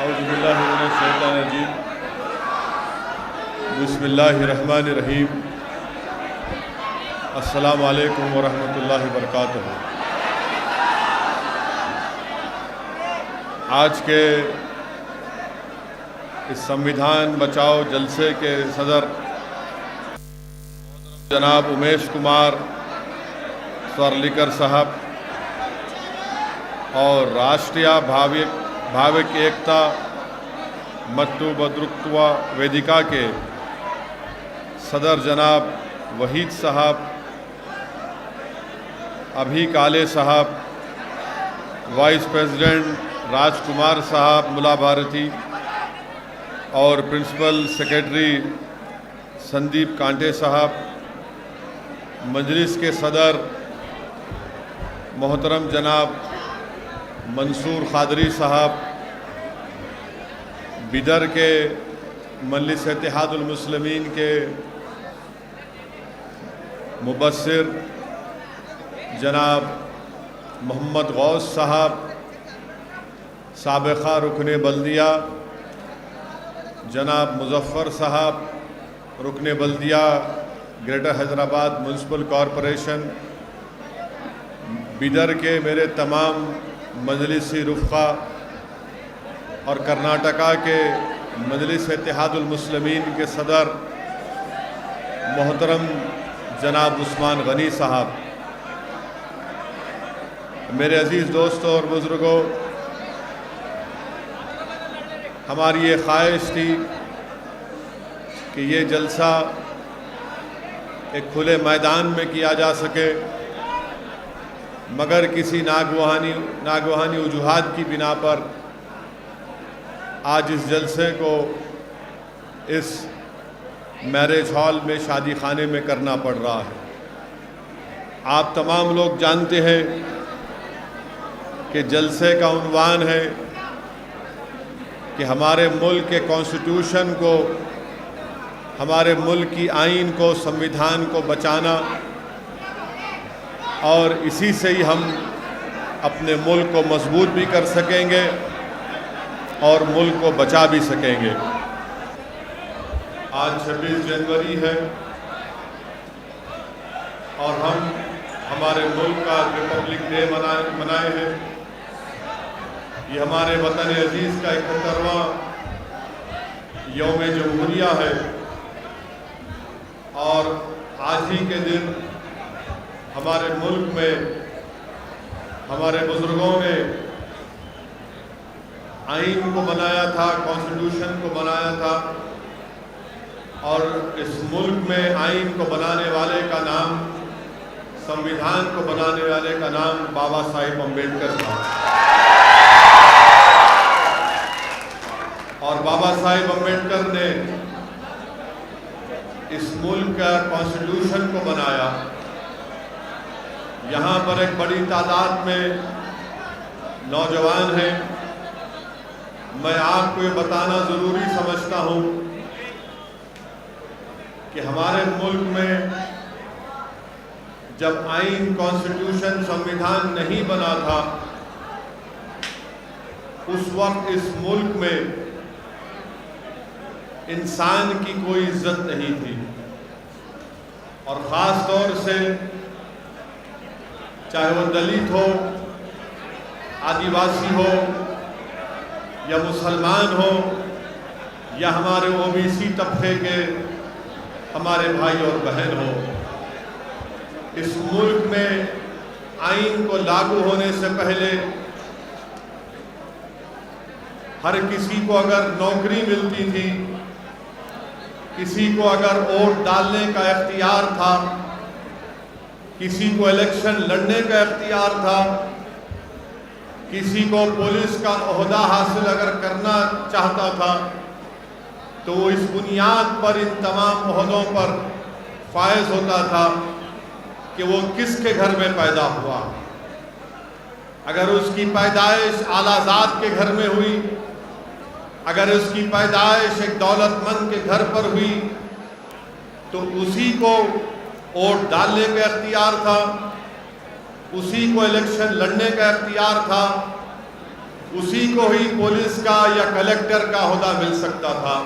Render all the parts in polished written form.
اعوذ باللہ من الشیطان الرجیم بسم اللہ الرحمن الرحیم السلام علیکم ورحمۃ اللہ وبرکاتہ۔ آج کے اس سنویدھان بچاؤ جلسے کے صدر جناب امیش کمار سورلیکر صاحب اور راشٹریہ بھاوک ایکتا متو بدرکتوا ویدیکا کے صدر جناب وحید صاحب، ابھی کالے صاحب، وائس پریزیڈنٹ راج کمار صاحب ملا بھارتی اور پرنسپل سیکرٹری سندیپ کانٹے صاحب، مجلس کے صدر محترم جناب منصور قادری صاحب، بیدر کے مجلس اتحاد المسلمین کے مبصر جناب محمد غوث صاحب، سابقہ رکن بلدیہ جناب مظفر صاحب، رکن بلدیہ greater Hyderabad municipal corporation, Bidar کے میرے تمام مجلسی رفقا اور کرناٹکا کے مجلس اتحاد المسلمین کے صدر محترم جناب عثمان غنی صاحب، میرے عزیز دوستوں اور بزرگوں، ہماری یہ خواہش تھی کہ یہ جلسہ ایک کھلے میدان میں کیا جا سکے، مگر کسی ناگوانی وجوہات کی بنا پر آج اس جلسے کو اس میرج ہال میں شادی خانے میں کرنا پڑ رہا ہے۔ آپ تمام لوگ جانتے ہیں کہ جلسے کا عنوان ہے کہ ہمارے ملک کے کانسٹیٹیوشن کو، ہمارے ملک کی آئین کو، سنویدھان کو بچانا، اور اسی سے ہی ہم اپنے ملک کو مضبوط بھی کر سکیں گے اور ملک کو بچا بھی سکیں گے۔ آج 26 جنوری ہے اور ہم ہمارے ملک کا ریپبلک ڈے منائے ہیں۔ یہ ہمارے وطن عزیز کا 71واں یوم جمہوریہ ہے، اور آج ہی کے دن ہمارے ملک میں ہمارے بزرگوں نے آئین کو بنایا تھا، کانسٹیٹیوشن کو بنایا تھا، اور اس ملک میں آئین کو بنانے والے کا نام، سنویدھان کو بنانے والے کا نام بابا صاحب امبیڈکر تھا، اور بابا صاحب امبیڈکر نے اس ملک کا کانسٹیٹیوشن کو بنایا۔ یہاں پر ایک بڑی تعداد میں نوجوان ہیں۔ میں آپ کو یہ بتانا ضروری سمجھتا ہوں کہ ہمارے ملک میں جب آئین، کانسٹیٹیوشن، سنویدھان نہیں بنا تھا، اس وقت اس ملک میں انسان کی کوئی عزت نہیں تھی، اور خاص طور سے چاہے وہ دلت ہو، آدیواسی ہو، یا مسلمان ہو، یا ہمارے OBC طبقے کے ہمارے بھائی اور بہن ہو، اس ملک میں آئین کو لاگو ہونے سے پہلے ہر کسی کو اگر نوکری ملتی تھی، کسی کو اگر ووٹ ڈالنے کا اختیار تھا، کسی کو الیکشن لڑنے کا اختیار تھا، کسی کو پولیس کا عہدہ حاصل اگر کرنا چاہتا تھا، تو وہ اس بنیاد پر ان تمام عہدوں پر فائز ہوتا تھا کہ وہ کس کے گھر میں پیدا ہوا۔ اگر اس کی پیدائش اعلیٰ ذات کے گھر میں ہوئی، اگر اس کی پیدائش ایک دولت مند کے گھر پر ہوئی، تو اسی کو ووٹ ڈالنے کا اختیار تھا، اسی کو الیکشن لڑنے کا اختیار تھا، اسی کو ہی پولیس کا یا کلیکٹر کا عہدہ مل سکتا تھا،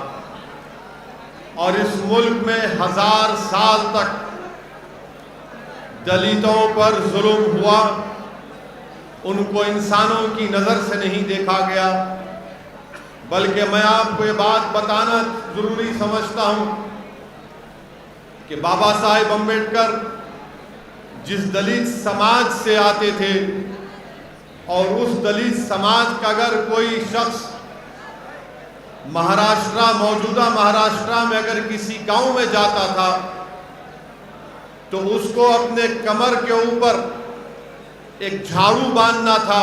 اور اس ملک میں 1000 سال تک دلتوں پر ظلم ہوا، ان کو انسانوں کی نظر سے نہیں دیکھا گیا۔ بلکہ میں آپ کو یہ بات بتانا ضروری سمجھتا ہوں کہ بابا صاحب امبیڈکر جس دلت سماج سے آتے تھے، اور اس دلت سماج کا اگر کوئی شخص موجودہ مہاراشٹرا میں اگر کسی گاؤں میں جاتا تھا تو اس کو اپنے کمر کے اوپر ایک جھاڑو باندھنا تھا،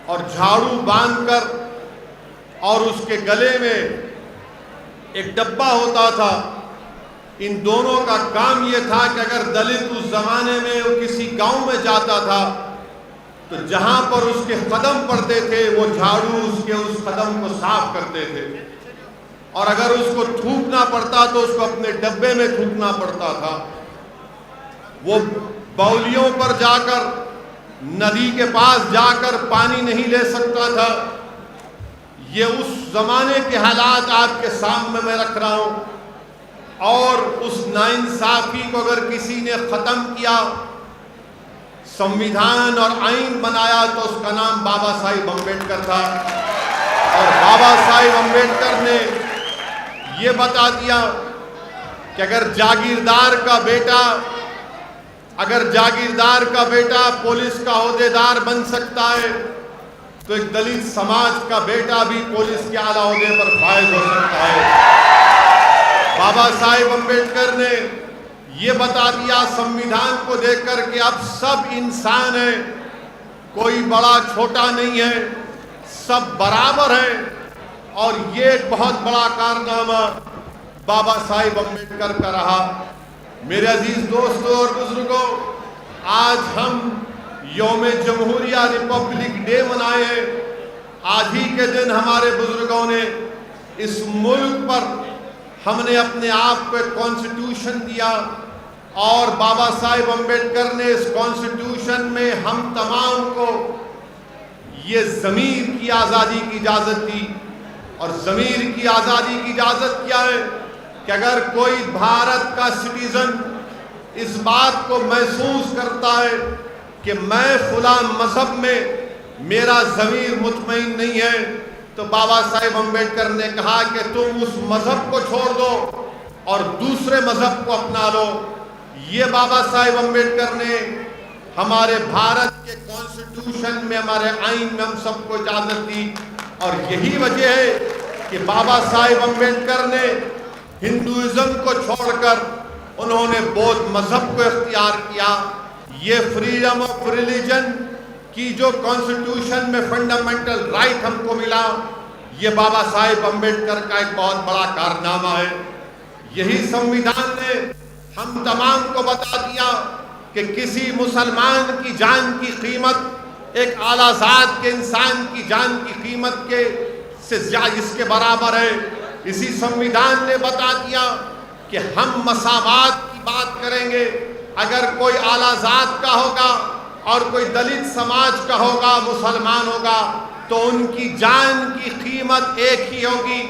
اور جھاڑو باندھ کر اور اس کے گلے میں ایک ڈبہ ہوتا تھا۔ ان دونوں کا کام یہ تھا کہ اگر دلت اس زمانے میں وہ کسی گاؤں میں جاتا تھا تو جہاں پر اس کے قدم پڑتے تھے وہ جھاڑو اس قدم کو صاف کرتے تھے، اور اگر اس کو تھوکنا پڑتا تو اس کو اپنے ڈبے میں تھوکنا پڑتا تھا۔ وہ باولیوں پر جا کر، ندی کے پاس جا کر پانی نہیں لے سکتا تھا۔ یہ اس زمانے کے حالات آپ کے سامنے میں رکھ رہا ہوں، اور اس ناانصافی کو اگر کسی نے ختم کیا، سمویدھان اور آئین بنایا، تو اس کا نام بابا صاحب امبیڈکر تھا۔ اور بابا صاحب امبیڈکر نے یہ بتا دیا کہ اگر جاگیردار کا بیٹا پولیس کا عہدیدار بن سکتا ہے تو ایک دلت سماج کا بیٹا بھی پولیس کے اعلیٰ عہدے پر فائز ہو سکتا ہے۔ بابا صاحب امبیڈکر نے یہ بتا دیا سمویدھان کو دیکھ کر کہ اب سب انسان ہیں، کوئی بڑا چھوٹا نہیں ہے، سب برابر ہیں، اور یہ ایک بہت بڑا کارنامہ بابا صاحب امبیڈکر کا رہا۔ میرے عزیز دوستوں اور بزرگوں، آج ہم یوم جمہوریہ ریپبلک ڈے منائے ہیں۔ آج ہی کے دن ہمارے بزرگوں نے اس ملک پر، ہم نے اپنے آپ کو ایک کانسٹیٹیوشن دیا، اور بابا صاحب امبیڈکر نے اس کانسٹیٹیوشن میں ہم تمام کو یہ ضمیر کی آزادی کی اجازت دی۔ اور ضمیر کی آزادی کی اجازت کیا ہے کہ اگر کوئی بھارت کا سٹیزن اس بات کو محسوس کرتا ہے کہ میں فلاں مذہب میں میرا ضمیر مطمئن نہیں ہے، تو بابا صاحب امبیڈکر نے کہا کہ تم اس مذہب کو چھوڑ دو اور دوسرے مذہب کو اپنا لو۔ یہ بابا صاحب امبیڈکر نے ہمارے بھارت کے کانسٹیٹیوشن میں، ہمارے آئین میں ہم سب کو اجازت دی، اور یہی وجہ ہے کہ بابا صاحب امبیڈکر نے ہندوازم کو چھوڑ کر انہوں نے بودھ مذہب کو اختیار کیا۔ یہ فریڈم آف ریلیجن کی جو کانسٹیٹیوشن میں فنڈامنٹل رائٹ ہم کو ملا، یہ بابا صاحب امبیڈکر کا ایک بہت بڑا کارنامہ ہے۔ یہی سمویدھان نے ہم تمام کو بتا دیا کہ کسی مسلمان کی جان کی قیمت ایک اعلیٰ ذات کے انسان کی جان کی قیمت سے اس کے برابر ہے۔ اسی سمویدھان نے بتا دیا کہ ہم مساوات کی بات کریں گے۔ اگر کوئی اعلیٰ ذات کا ہوگا اور کوئی دلت سماج کا ہوگا، مسلمان ہوگا، تو ان کی جان کی قیمت ایک ہی ہوگی۔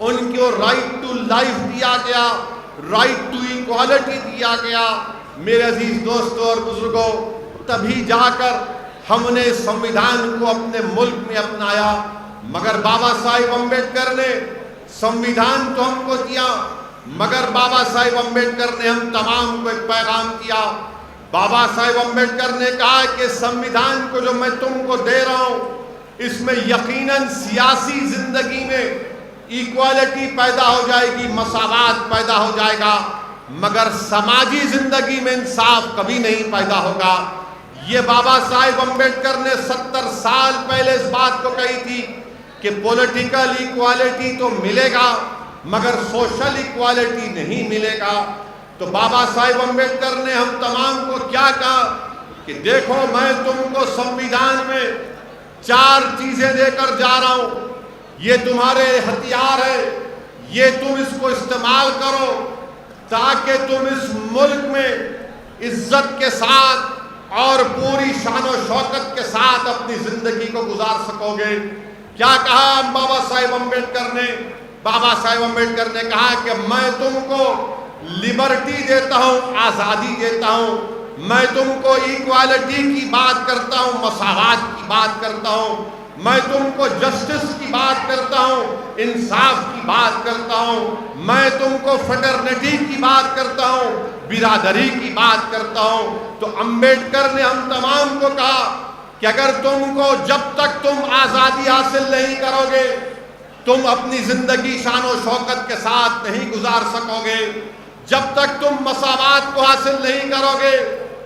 ان کو رائٹ ٹو لائف دیا گیا، رائٹ ٹو ایکوالٹی دیا گیا۔ میرے عزیز دوستوں اور بزرگوں، تبھی جا کر ہم نے سمویدھان کو اپنے ملک میں اپنایا۔ مگر بابا صاحب امبیڈکر نے سمویدھان تو ہم کو دیا، مگر بابا صاحب امبیڈکر نے ہم تمام کو ایک پیغام دیا۔ بابا صاحب امبیڈکر نے کہا کہ سمویدھان کو جو میں تم کو دے رہا ہوں، اس میں یقیناً سیاسی زندگی میں ایکوالٹی پیدا ہو جائے گی، مساوات پیدا ہو جائے گا، مگر سماجی زندگی میں انصاف کبھی نہیں پیدا ہوگا۔ یہ بابا صاحب امبیڈکر نے 70 سال پہلے اس بات کو کہی تھی کہ پولیٹیکل ایکوالٹی تو ملے گا مگر سوشل ایکوالٹی نہیں ملے گا۔ تو بابا صاحب امبیڈکر نے ہم تمام کو کیا کہا کہ دیکھو، میں تم کو سمویدھان میں 4 چیزیں دے کر جا رہا ہوں، یہ تمہارے ہتھیار ہے، یہ تم اس کو استعمال کرو تاکہ تم اس ملک میں عزت کے ساتھ اور پوری شان و شوکت کے ساتھ اپنی زندگی کو گزار سکو گے۔ کیا کہا بابا صاحب امبیڈکر نے؟ بابا صاحب امبیڈکر نے کہا کہ میں تم کو لبرٹی دیتا ہوں، آزادی دیتا ہوں، میں تم کو ایکوالٹی کی بات کرتا ہوں، مساوات کی بات کرتا ہوں، میں تم کو جسٹس کی بات کرتا ہوں، انصاف کی بات کرتا ہوں، میں تم کو فیٹرنیٹی کی بات کرتا ہوں، برادری کی بات کرتا ہوں۔ تو امبیڈکر نے ہم تمام کو کہا کہ اگر تم کو جب تک تم آزادی حاصل نہیں کرو گے، تم اپنی زندگی شان و شوکت کے ساتھ نہیں گزار سکو گے، جب تک تم مساوات کو حاصل نہیں کرو گے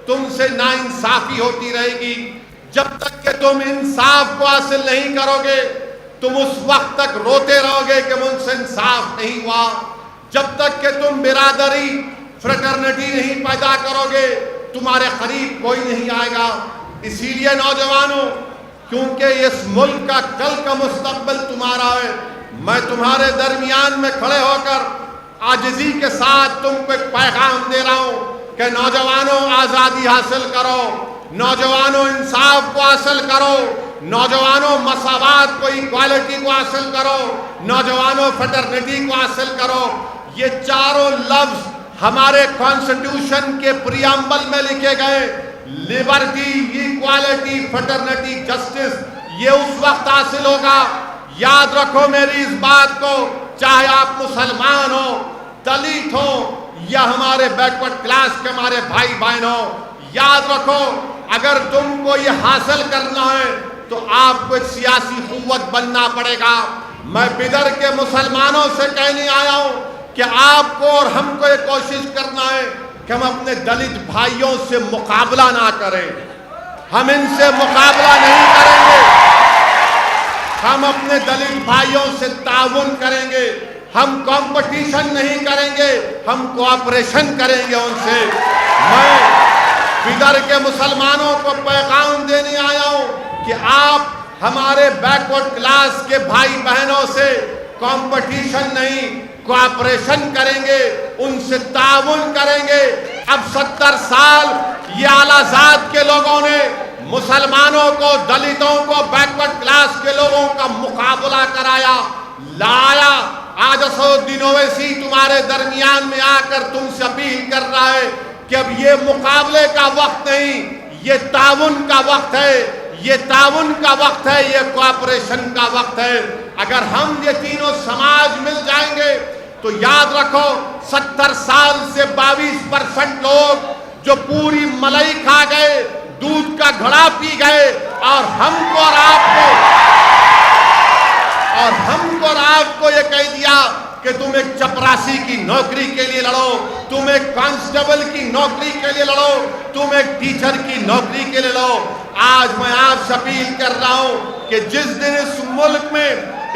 تم سے ناانصافی ہوتی رہے گی، جب تک کہ تم انصاف کو حاصل نہیں کرو گے تم اس وقت تک روتے رہو گے کہ مجھ سے انصاف نہیں ہوا، جب تک کہ تم برادری فریٹرنیٹی نہیں پیدا کرو گے تمہارے قریب کوئی نہیں آئے گا۔ اسی لیے نوجوانوں، کیونکہ اس ملک کا کل کا مستقبل تمہارا ہے، میں تمہارے درمیان میں کھڑے ہو کر عاجزی کے ساتھ تم کو ایک پیغام دے رہا ہوں کہ نوجوانوں آزادی حاصل کرو، نوجوانوں انصاف کو حاصل کرو، نوجوانوں مساوات کو، ایکوالٹی کو حاصل کرو، نوجوانوں فیٹرنیٹی کو حاصل کرو۔ یہ چاروں لفظ ہمارے کانسٹیٹیوشن کے پریامبل میں لکھے گئے، لبرٹی، ایکوالٹی، فیٹرنیٹی، جسٹس، یہ اس وقت حاصل ہوگا۔ یاد رکھو میری اس بات کو، چاہے آپ مسلمان ہو، دلت ہو یا ہمارے بیکورڈ کلاس کے ہمارے بھائی بہن ہو، یاد رکھو اگر تم کو یہ حاصل کرنا ہے تو آپ کو ایک سیاسی قوت بننا پڑے گا۔ میں بدر کے مسلمانوں سے کہنے آیا ہوں کہ آپ کو اور ہم کو یہ کوشش کرنا ہے کہ ہم اپنے دلت بھائیوں سے مقابلہ نہ کریں، ہم ان سے مقابلہ نہیں کریں گے، ہم اپنے دلت بھائیوں سے تعاون کریں گے، ہم کمپٹیشن نہیں کریں گے، ہم کوآپریشن کریں گے ان سے۔ میں بدر کے مسلمانوں کو پیغام دینے آیا ہوں کہ آپ ہمارے بیکورڈ کلاس کے بھائی بہنوں سے کمپٹیشن نہیں، کوآپریشن کریں گے، ان سے تعاون کریں گے۔ اب 70 سال یہ اعلیٰ ذات کے لوگوں نے مسلمانوں کو، دلتوں کو، بیکورڈ کلاس کے لوگوں کا مقابلہ کرایا، لایا۔ آج اسدالدین اویسی تمہارے درمیان میں آ کر تم سے اپیل کر رہا ہے کہ اب یہ مقابلے کا وقت نہیں، یہ تعاون کا وقت ہے، یہ تعاون کا وقت ہے، یہ کوآپریشن کا وقت ہے۔ اگر ہم یہ تینوں سماج مل جائیں گے تو یاد رکھو 70 سال سے 22% لوگ جو پوری ملائی کھا گئے، دودھ کا گھڑا پی گئے، اور ہم کو اور آپ کو یہ کہہ دیا کہ تم ایک چپراسی کی نوکری کے لیے لڑو، تم ایک کانسٹیبل کی نوکری کے لیے لڑو، تم ایک ٹیچر کی نوکری کے لیے لڑو۔ آج میں آپ سے اپیل کر رہا ہوں کہ جس دن اس ملک میں،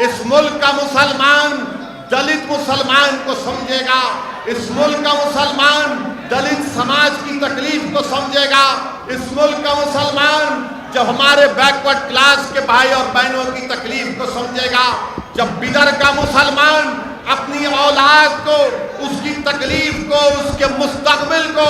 اس ملک کا مسلمان دلت مسلمان کو سمجھے گا، اس ملک کا مسلمان دلت سماج کی تکلیف کو سمجھے گا، اس ملک کا مسلمان جب ہمارے بیکورڈ کلاس کے بھائی اور بہنوں کی تکلیف کو سمجھے گا، جب بدر کا مسلمان اپنی اولاد کو، اس کی تکلیف کو، اس کے مستقبل کو،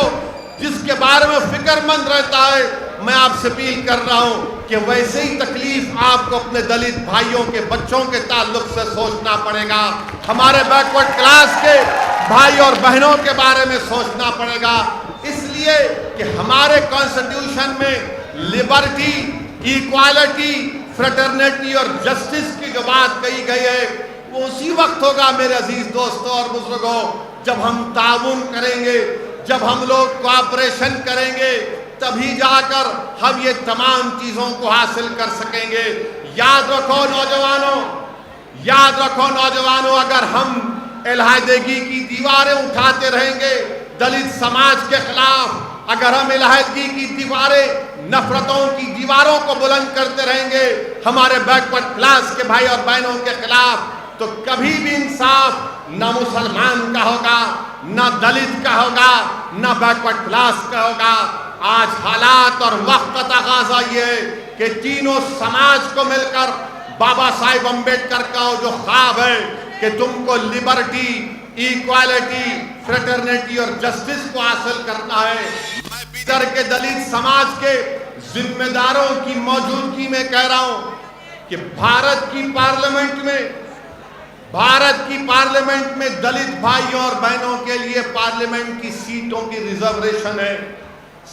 جس کے بارے میں فکر مند رہتا ہے، میں آپ سے اپیل کر رہا ہوں کہ ویسے ہی تکلیف آپ کو اپنے دلت بھائیوں کے بچوں کے تعلق سے سوچنا پڑے گا، ہمارے بیکورڈ کلاس کے بھائی اور بہنوں کے بارے میں سوچنا پڑے گا۔ اس لیے کہ ہمارے کانسٹیٹیوشن میں لبرٹی، ایکوالٹی، فریٹرنیٹی اور جسٹس کی جو بات کہی گئی ہے وہ اسی وقت ہوگا میرے عزیز دوستوں اور بزرگوں جب ہم تعاون کریں گے، جب ہم لوگ کوآپریشن کریں گے، تبھی جا کر ہم یہ تمام چیزوں کو حاصل کر سکیں گے۔ یاد رکھو نوجوانوں، یاد رکھو نوجوانوں، اگر ہم علیحدگی کی دیواریں اٹھاتے رہیں گے دلت سماج کے خلاف، اگر ہم علیحدگی کی دیواریں، نفرتوں کی دیواروں کو بلند کرتے رہیں گے ہمارے بیکورڈ کلاس کے بھائی اور بہنوں کے خلاف، تو کبھی بھی انصاف نہ مسلمان کا ہوگا، نہ دلت کا ہوگا، نہ بیکورڈ کلاس کا ہوگا۔ آج حالات اور وقت کا تقاضا یہ ہے کہ تینوں سماج کو مل کر بابا صاحب امبیڈکر کا جو خواب ہے کہ تم کو لبرٹی، ایکوالٹی، فریٹرنیٹی اور جسٹس کو حاصل کرنا ہے، میں در کے دلت سماج کے ذمہ داروں کی موجودگی میں کہہ رہا ہوں کہ بھارت کی پارلیمنٹ میں دلت بھائیوں اور بہنوں کے لیے پارلیمنٹ کی سیٹوں کی ریزرویشن ہے،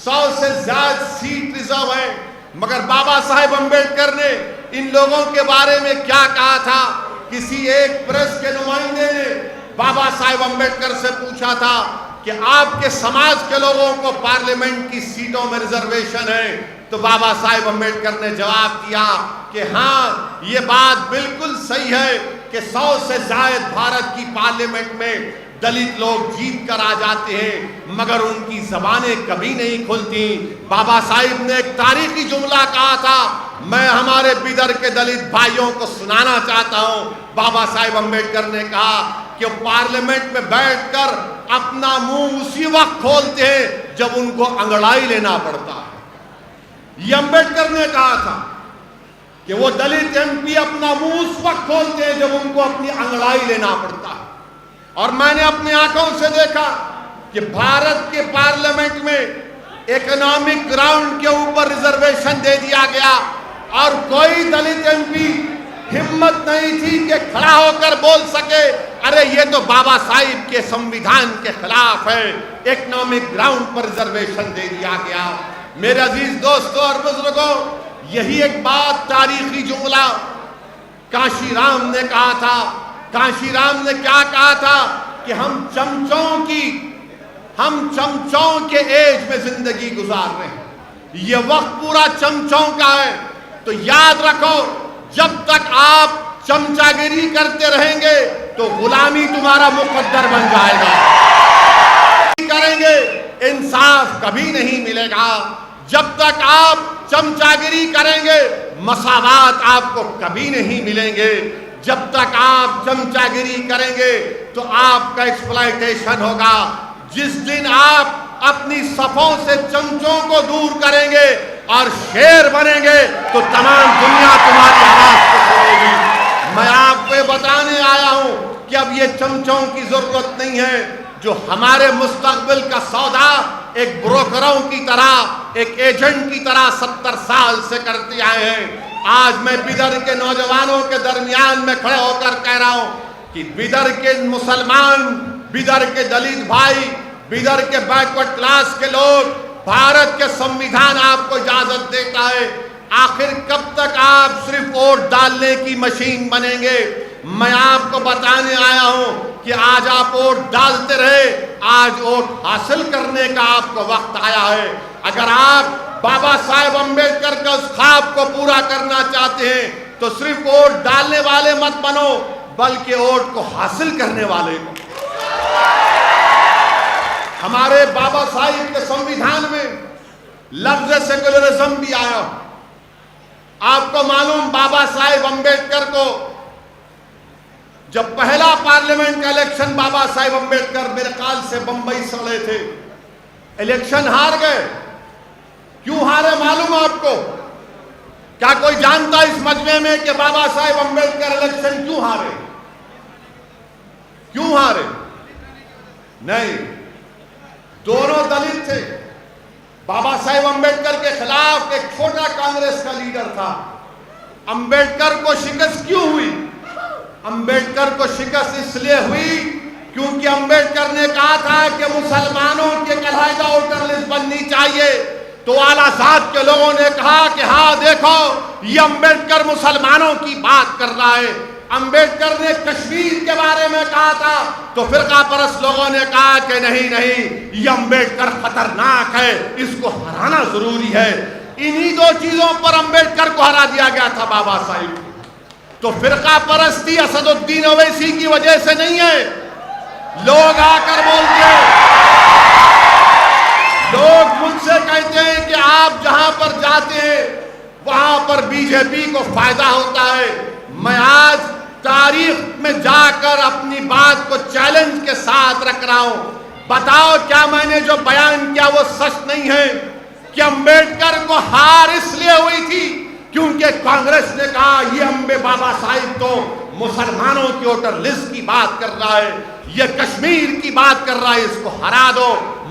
100 سے زیادہ سیٹ ریزرو ہے۔ مگر بابا صاحب امبیڈکر نے ان لوگوں کے بارے میں کیا کہا تھا؟ کسی ایک پریس کے نمائندے نے بابا صاحب امبیڈکر سے پوچھا تھا کہ آپ کے سماج کے لوگوں کو پارلیمنٹ کی سیٹوں میں ریزرویشن ہے، تو بابا صاحب امبیڈکر نے جواب دیا کہ ہاں یہ بات بالکل صحیح ہے کہ 100 سے زائد بھارت کی پارلیمنٹ میں دلت لوگ جیت کر آ جاتے ہیں، مگر ان کی زبانیں کبھی نہیں کھلتی۔ بابا صاحب نے ایک تاریخی جملہ کہا تھا، میں ہمارے بیدر کے دلت بھائیوں کو سنانا چاہتا ہوں۔ بابا صاحب امبیڈکر نے کہا کہ پارلیمنٹ میں بیٹھ کر اپنا منہ اسی وقت کھولتے ہیں جب ان کو انگڑائی لینا پڑتا ہے۔ یہ امبیڈکر نے کہا تھا کہ وہ دلت ایم پی اپنا منہ اس وقت کھولتے ہیں جب ان کو اپنی انگڑائی لینا پڑتا ہے۔ اور میں نے اپنی آنکھوں سے دیکھا کہ بھارت کے پارلیمنٹ میں اکنامک گراؤنڈ کے اوپر ریزرویشن دے دیا گیا، اور کوئی دلت ایم پی ہمت نہیں تھی کہ کھڑا ہو کر بول سکے ارے یہ تو بابا صاحب کے سمویدھان کے خلاف ہے، اکنامک گراؤنڈ پر ریزرویشن دے دیا گیا۔ میرے عزیز دوستوں اور بزرگوں، یہی ایک بات تاریخی جملہ کانشی رام نے کہا تھا۔ کانشی رام نے کیا کہا تھا کہ ہم چمچوں کے ایج میں زندگی گزار رہے ہیں، یہ وقت پورا چمچوں کا ہے، تو یاد رکھو جب تک آپ چمچا گیری کرتے رہیں گے تو غلامی تمہارا مقدر بن جائے گا، کریں گے انصاف کبھی نہیں ملے گا۔ جب تک آپ چمچا گیری کریں گے مساوات آپ کو کبھی نہیں ملیں گے۔ جب تک آپ چمچا گیری کریں گے تو آپ کا ایکسپلائٹیشن ہوگا۔ جس دن آپ اپنی صفوں سے چمچوں کو دور کریں گے اور شیر بنیں گے تو تمام دنیا تمہاری آواز کو سنے گی۔ میں آپ کو بتانے آیا ہوں کہ اب یہ چمچوں کی ضرورت نہیں ہے جو ہمارے مستقبل کا سودا ایک بروکروں کی طرح، ایک ایجنٹ کی طرح 70 سال سے کرتے آئے ہیں۔ آج میں بیدر کے نوجوانوں کے درمیان میں کھڑے ہو کر کہہ رہا ہوں کہ بیدر کے مسلمان، بیدر کے دلت بھائی، بیدر کے بیکورڈ کلاس کے لوگ، بھارت کے سمویدھان آپ کو اجازت دیتا ہے، آخر کب تک آپ صرف ووٹ ڈالنے کی مشین بنیں گے؟ میں آپ کو بتانے آیا ہوں کہ آج آپ ووٹ ڈالتے رہے، آج ووٹ حاصل کرنے کا آپ کو وقت آیا ہے۔ اگر آپ بابا صاحب امبیڈکر کا اس خواب کو پورا کرنا چاہتے ہیں تو صرف ووٹ ڈالنے والے مت بنو، بلکہ ووٹ کو حاصل کرنے والے بنو۔ ہمارے بابا صاحب کے سمویدھان میں لفظ سیکولرزم بھی آیا۔ آپ کو معلوم بابا صاحب امبیڈکر کو جب پہلا پارلیمنٹ کا الیکشن بابا صاحب امبیڈکر میرے خیال سے بمبئی سے لڑے تھے، الیکشن ہار گئے۔ کیوں ہارے معلوم آپ کو؟ کیا کوئی جانتا اس مجمع میں کہ بابا صاحب امبیڈکر الیکشن کیوں ہارے؟ کیوں ہارے؟ نہیں، دونوں دلت تھے۔ بابا صاحب امبیڈکر کے خلاف ایک چھوٹا کانگریس کا لیڈر تھا۔ امبیڈکر کو شکست کیوں ہوئی؟ امبیڈکر کو شکست اس لیے ہوئی کیونکہ امبیڈکر نے کہا تھا کہ مسلمانوں کی ایک علیحدہ ووٹر لسٹ بننی چاہیے، تو اعلیٰ ذات کے لوگوں نے کہا کہ ہاں دیکھو یہ امبیڈکر مسلمانوں کی بات کر رہا ہے۔ امبیڈکر نے کشمیر کے بارے میں کہا تھا تو فرقہ پرست لوگوں نے کہا کہ نہیں یہ امبیڈکر خطرناک ہے، اس کو ہرانا ضروری ہے۔ انہی دو چیزوں پر امبیڈکر کو ہرا دیا گیا تھا بابا صاحب۔ تو فرقہ پرستی اسد الدین اویسی کی وجہ سے نہیں ہے۔ لوگ آ کر بولتے ہیں، لوگ مجھ سے کہتے ہیں کہ آپ جہاں پر جاتے ہیں وہاں پر بی جے پی کو فائدہ ہوتا ہے۔ میں آج تاریخ میں جا کر اپنی بات کو چیلنج کے ساتھ رکھ رہا ہوں، بتاؤ کیا میں نے جو بیان کیا وہ سچ نہیں ہے کہ امبیڈکر کو ہار اس لیے ہوئی تھی کیونکہ کانگریس نے کہا یہ بابا صاحب تو مسلمانوں کی ووٹر لسٹ کی بات کر رہا ہے، یہ کشمیر کی بات کر رہا ہے، اس کو ہرا دو۔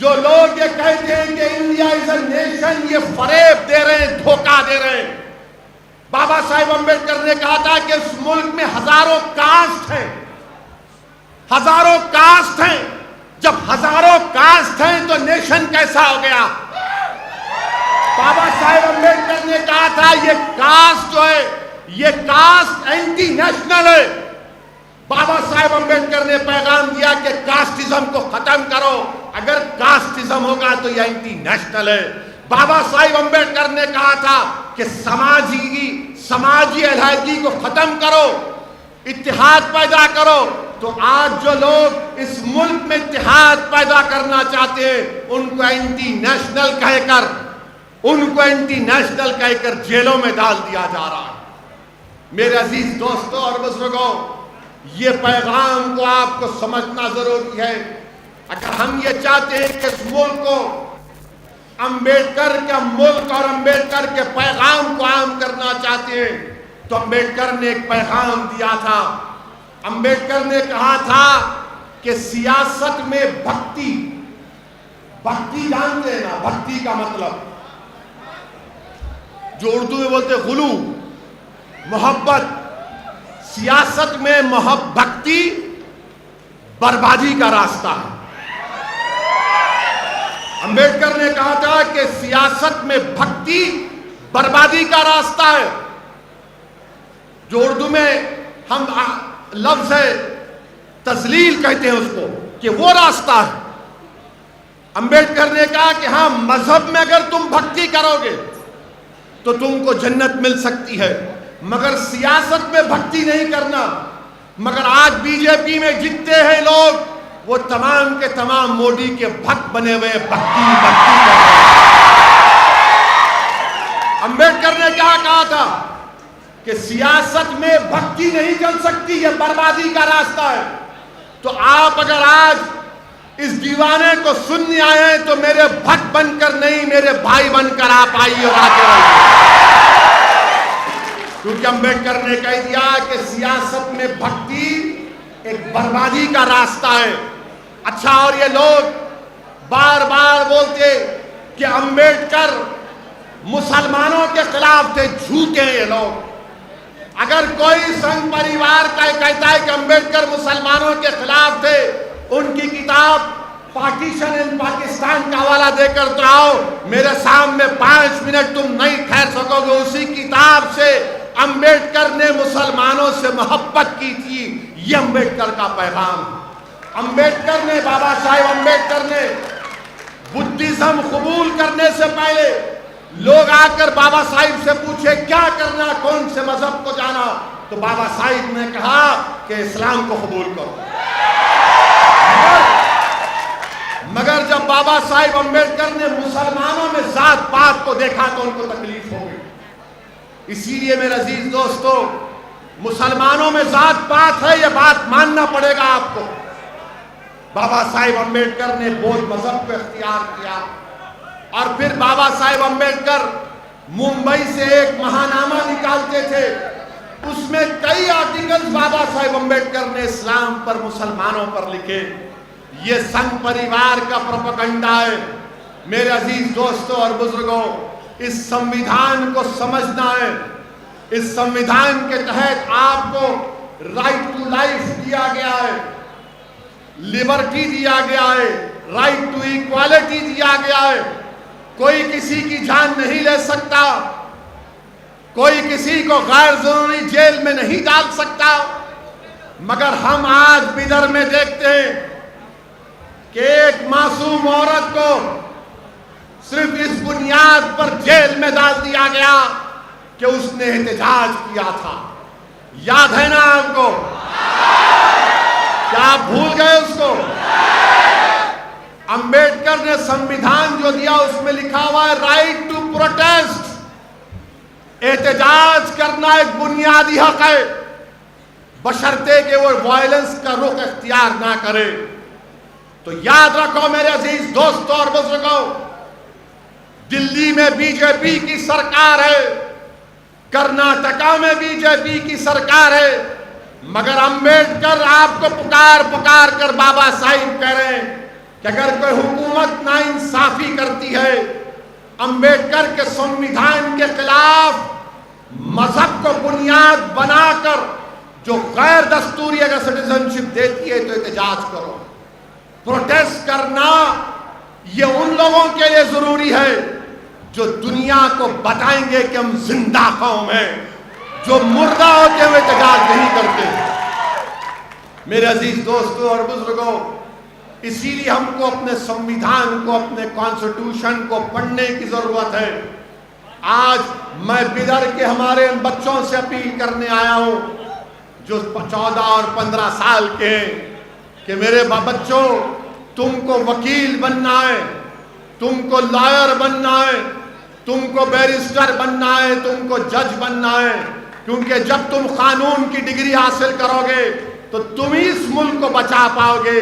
جو لوگ یہ کہتے ہیں کہ انڈیا از اے نیشن، یہ فریب دے رہے ہیں، دھوکہ دے رہے ہیں۔ بابا صاحب امبیڈکر نے کہا تھا کہ اس ملک میں ہزاروں کاسٹ ہیں، ہزاروں کاسٹ ہیں۔ جب ہزاروں کاسٹ ہیں تو نیشن کیسا ہو گیا؟ بابا صاحب امبیڈکر نے کہا تھا یہ کاسٹ جو ہے، یہ کاسٹ اینٹی نیشنل ہے۔ بابا صاحب امبیڈکر نے پیغام دیا کہ کاسٹزم کو ختم کرو، اگر کاسٹزم ہوگا تو یہ اینٹی نیشنل ہے۔ بابا صاحب امبیڈکر نے کہا تھا کہ سماجی علیحدگی کو ختم کرو، اتحاد پیدا کرو۔ تو آج جو لوگ اس ملک میں اتحاد پیدا کرنا چاہتے ہیں، ان کو اینٹی نیشنل کہہ کر جیلوں میں ڈال دیا جا رہا ہے۔ میرے عزیز دوستوں اور بزرگوں، یہ پیغام کو آپ کو سمجھنا ضروری ہے۔ اگر ہم یہ چاہتے ہیں کہ اس ملک کو امبیڈکر کا ملک اور امبیڈکر کے پیغام کو عام کرنا چاہتے ہیں تو امبیڈکر نے ایک پیغام دیا تھا۔ امبیڈکر نے کہا تھا کہ سیاست میں بھکتی جانتے ہیں نا، بھکتی کا مطلب جو اردو میں بولتے غلو، محبت، سیاست میں بھکتی بربادی کا راستہ ہے۔ امبیڈکر نے کہا تھا کہ سیاست میں بھکتی بربادی کا راستہ ہے، جو اردو میں ہم لفظ ہے تذلیل کہتے ہیں اس کو، کہ وہ راستہ ہے۔ امبیڈکر نے کہا کہ ہاں، مذہب میں اگر تم بھکتی کرو گے تو تم کو جنت مل سکتی ہے، مگر سیاست میں بھکتی نہیں کرنا۔ مگر آج بی جے پی میں جتنے ہیں لوگ، وہ تمام کے تمام مودی کے بھکت بنے ہوئے بھکتی کر رہے ہیں۔ امبیڈکر نے کیا کہا تھا کہ سیاست میں بھکتی نہیں چل سکتی، یہ بربادی کا راستہ ہے۔ تو آپ اگر آج اس دیوانے کو سننے آئے ہیں تو میرے بھکت بن کر نہیں، میرے بھائی بن کر آپ آئیے اور آتے رہیے، کیونکہ امبیڈکر نے کہہ دیا کہ سیاست میں بھکتی ایک بربادی کا راستہ ہے۔ اچھا، اور یہ لوگ بار بار بولتے کہ امبیڈکر مسلمانوں کے خلاف تھے، جھوٹے ہیں یہ لوگ۔ اگر کوئی سنگھ پریوار کا کہتا ہے کہ امبیڈکر مسلمانوں کے خلاف تھے، ان کی کتاب پارٹیشن ان پاکستان کا حوالہ دے کر تو آؤ، میرے سامنے 5 منٹ تم نہیں ٹھہر سکو گے۔ اسی کتاب سے امبیڈکر نے مسلمانوں سے محبت کی تھی، یہ امبیڈکر کا پیغام۔ امبیڈکر نے، بابا صاحب امبیڈکر نے بدھزم قبول کرنے سے پہلے لوگ آ کر بابا صاحب سے پوچھے کیا کرنا، کون سے مذہب کو جانا، تو بابا صاحب نے کہا کہ اسلام کو قبول کرو۔ مگر جب بابا صاحب امبیڈکر نے مسلمانوں میں ذات پات کو دیکھا تو ان کو تکلیف ہو گئی۔ اسی لیے میرے عزیز دوستو، مسلمانوں میں ذات پات ہے، یہ بات ماننا پڑے گا آپ کو۔ بابا صاحب امبیڈکر نے بودھ مذہب کو اختیار کیا، اور پھر بابا صاحب امبیڈکر ممبئی سے ایک ماہنامہ نکالتے تھے، اس میں کئی آرٹیکلز بابا صاحب امبیڈکر نے اسلام پر، مسلمانوں پر لکھے۔ یہ سنگھ پریوار کا پروپیگنڈا ہے۔ میرے عزیز دوستوں اور بزرگوں، اس سمویدھان کو سمجھنا ہے۔ اس سمویدھان کے تحت آپ کو رائٹ ٹو لائف دیا گیا ہے، لیبرٹی دیا گیا ہے، رائٹ ٹو ایکوالٹی دیا گیا ہے۔ کوئی کسی کی جان نہیں لے سکتا، کوئی کسی کو غیر ضروری جیل میں نہیں ڈال سکتا۔ مگر ہم آج بدر میں دیکھتے ہیں کہ ایک معصوم عورت کو صرف اس بنیاد پر جیل میں ڈال دیا گیا کہ اس نے احتجاج کیا تھا۔ یاد ہے نا آپ کو؟ کیا آپ بھول گئے اس کو؟ امبیڈکر نے سمویدھان جو دیا اس میں لکھا ہوا ہے رائٹ ٹو پروٹیسٹ، احتجاج کرنا ایک بنیادی حق ہے، بشرطے کہ وہ وائلنس کا رخ اختیار نہ کرے۔ تو یاد رکھو میرے عزیز دوستوں اور بزرگوں، دلی میں بی جے پی کی سرکار ہے، کرناٹکا میں بی جے پی کی سرکار ہے، مگر امبیڈکر آپ کو پکار پکار کر بابا صاحب کہہ رہے ہیں کہ اگر کوئی حکومت ناانصافی کرتی ہے امبیڈکر کے سنویدھان کے خلاف مذہب کو بنیاد بنا کر جو غیر دستوری اگر سٹیزنشپ دیتی ہے تو احتجاج کرو. پروٹیسٹ کرنا یہ ان لوگوں کے لیے ضروری ہے جو دنیا کو بتائیں گے کہ ہم زندہ قوم ہیں, جو مردہ ہوتے ہوئے احتجاج نہیں کرتے. میرے عزیز دوستوں اور بزرگوں, اسی لیے ہم کو اپنے سنویدھان کو, اپنے کانسٹیٹیوشن کو پڑھنے کی ضرورت ہے. آج میں بدر کے ہمارے ان بچوں سے اپیل کرنے آیا ہوں جو 14 اور 15 سال کے ہیں کہ میرے بچوں, تم کو وکیل بننا ہے, تم کو لائر بننا ہے, تم کو بیرسٹر بننا ہے, تم کو جج بننا ہے, کیونکہ جب تم قانون کی ڈگری حاصل کرو گے تو تم ہی اس ملک کو بچا پاؤ گے,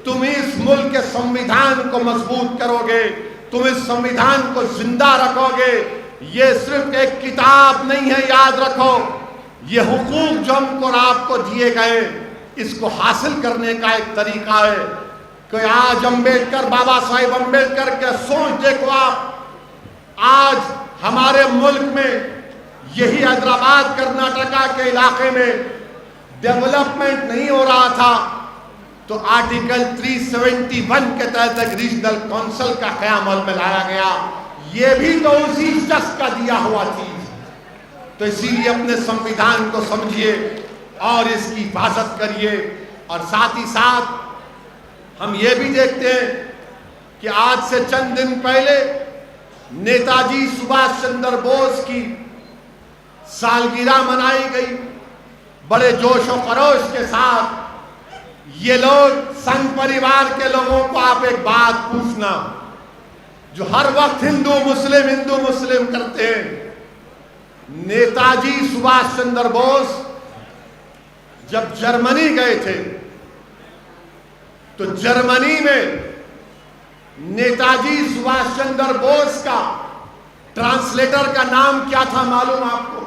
تم ہی اس ملک کے سنویدھان کو مضبوط کرو گے, تم اس سنویدھان کو زندہ رکھو گے. یہ صرف ایک کتاب نہیں ہے, یاد رکھو, یہ حقوق جو ہم کو اور آپ کو دیے گئے اس کو حاصل کرنے کا ایک طریقہ ہے. کہ آج امبیڈکر, بابا صاحب امبیڈکر کے سوچ دیکھو آپ, آج ہمارے ملک میں یہی حیدرآباد کرناٹکا کے علاقے میں ڈیولپمنٹ نہیں ہو رہا تھا تو آرٹیکل 371 کے تحت ایک ریجنل کونسل کا قیام عمل میں لایا گیا. یہ بھی تو اسی شخص کا دیا ہوا چیز. تو اسی لیے اپنے سنویدھان کو سمجھیے اور اس کی حفاظت کریے. اور ساتھ ہی ساتھ ہم یہ بھی دیکھتے ہیں کہ آج سے چند دن پہلے نیتا جی سبھاش چندر بوس کی سالگرہ منائی گئی بڑے جوش و خروش کے ساتھ. یہ لوگ سنگھ پریوار کے لوگوں کو آپ ایک بات پوچھنا, جو ہر وقت ہندو مسلم کرتے ہیں. نیتا جی سبھاش چندر بوس جب جرمنی گئے تھے تو جرمنی میں نیتا جی سبھاش چندر بوس کا ٹرانسلیٹر کا نام کیا تھا معلوم آپ کو؟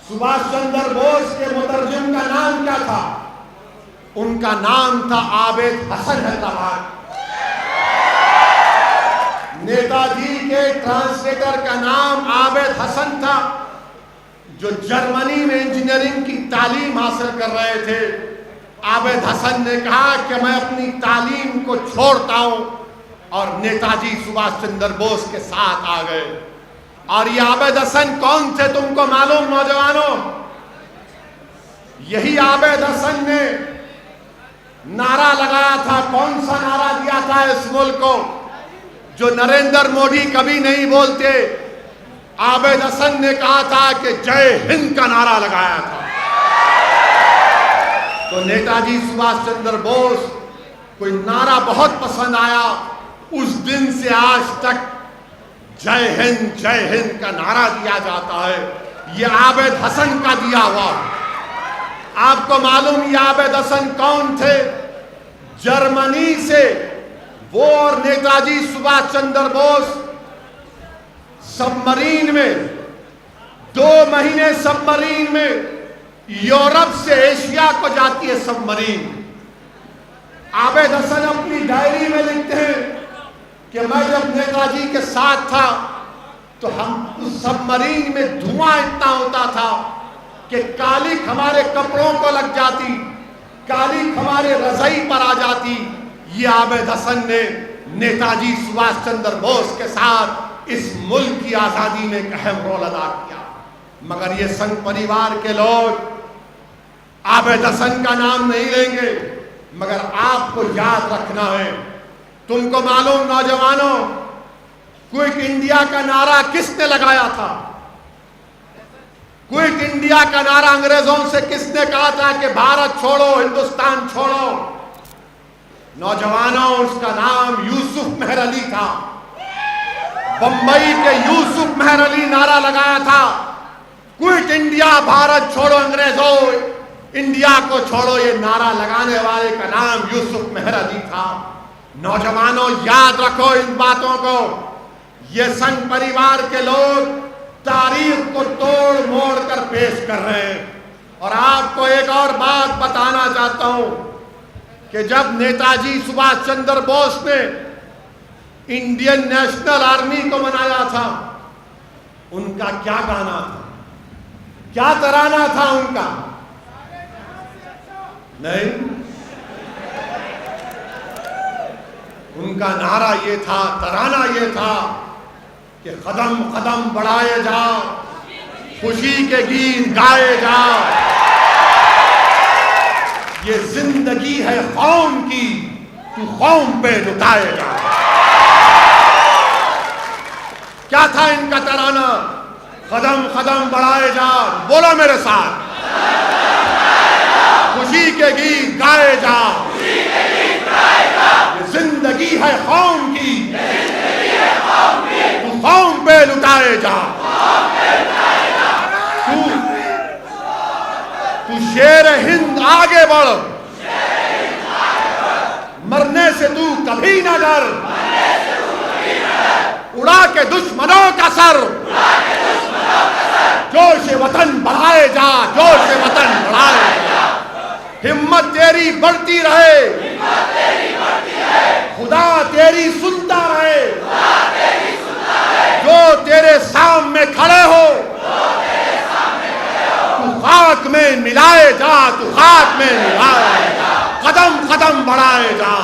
سبھاش چندر بوس کے مترجم کا نام کیا تھا؟ ان کا نام تھا عابد حسن حیدرآباد. نیتا جی کے ٹرانسلیٹر کا نام عابد حسن تھا, جو جرمنی میں انجینئرنگ کی تعلیم حاصل کر رہے تھے. عابد حسن نے کہا کہ میں اپنی تعلیم کو چھوڑتا ہوں, اور نیتا جی سبھاش چندر بوس کے ساتھ آ گئے. اور یہ عابد حسن کون تھے تم کو معلوم نوجوانوں؟ یہی عابد حسن نے نعرہ لگایا تھا. کون سا نعرہ دیا تھا اس ملک کو جو نریندر موڈی کبھی نہیں بولتے؟ عابد حسن نے کہا تھا کہ جے ہند کا نعرہ لگایا تھا. تو نیتا جی سبھاش چندر بوس کو نعرہ بہت پسند آیا. اس دن سے آج تک جے ہند کا نعرہ دیا جاتا ہے. یہ عابد حسن کا دیا ہوا. آپ کو معلوم یہ عابد حسن کون تھے؟ جرمنی سے وہ اور نیتا جی سبھاش چندر بوس سب مرین میں 2 مہینے سب مرین میں یورپ سے ایشیا کو جاتی ہے سب مرین. عابد حسن اپنی ڈائری میں لکھتے ہیں کہ میں جب نیتا جی کے ساتھ تھا تو ہم اس سب مرین میں دھواں اتنا ہوتا تھا کہ کالک ہمارے کپڑوں کو لگ جاتی, کالک ہمارے رضائی پر آ جاتی. یہ عابد حسن نے نیتا جی سبھاش چندر بوس کے ساتھ اس ملک کی آزادی میں ایک اہم رول ادا کیا. مگر یہ سنگھ پریوار کے لوگ عابد حسن کا نام نہیں لیں گے. مگر آپ کو یاد رکھنا ہے, تم کو معلوم نوجوانوں, کوئٹ انڈیا کا نعرہ کس نے لگایا تھا؟ کوئٹ انڈیا کا نعرہ انگریزوں سے کس نے کہا تھا کہ بھارت چھوڑو ہندوستان چھوڑو؟ نوجوانوں, اس کا نام یوسف مہر علی تھا. بمبئی کے یوسف مہر علی نعرہ لگایا تھا, کوئٹ انڈیا بھارت چھوڑو انگریزوں انڈیا کو چھوڑو. یہ نعرہ لگانے والے کا نام یوسف مہر علی تھا. نوجوانوں یاد رکھو ان باتوں کو. یہ سنگھ پریوار کے لوگ تاریخ کو توڑ موڑ کر پیش کر رہے ہیں. اور آپ کو ایک اور بات بتانا چاہتا ہوں, کہ جب نیتاجی سبھاش چندر بوس نے انڈین نیشنل آرمی کو بنایا تھا، ان کا کیا گانا تھا، کیا ترانہ تھا ان کا؟ نہیں، ان کا نعرہ یہ تھا، ترانہ یہ تھا کہ قدم قدم بڑھائے جا، خوشی کے گیت گائے جا، یہ زندگی ہے قوم کی، تو قوم پہ لٹائے جا۔ کیا تھا ان کا ترانہ؟ قدم قدم بڑھائے جا، بولو میرے ساتھ، خوشی کے گیت گائے جا، یہ زندگی ہے قوم کی، تو قوم پہ لٹائے جا۔ تو شیر ہند آگے بڑھ، مرنے سے تو کبھی نہ ڈر، اڑا کے دشمنوں کا سر، جوش وطن بڑھائے جا، جوش وطن بڑھائے جا، ہمت تیری بڑھتی رہے، خدا تیری سنتا رہے، جو تیرے سامنے کھڑے ہو تو خاک میں ملائے جا، تو خاک میں ملائے جا، قدم قدم بڑھائے جا،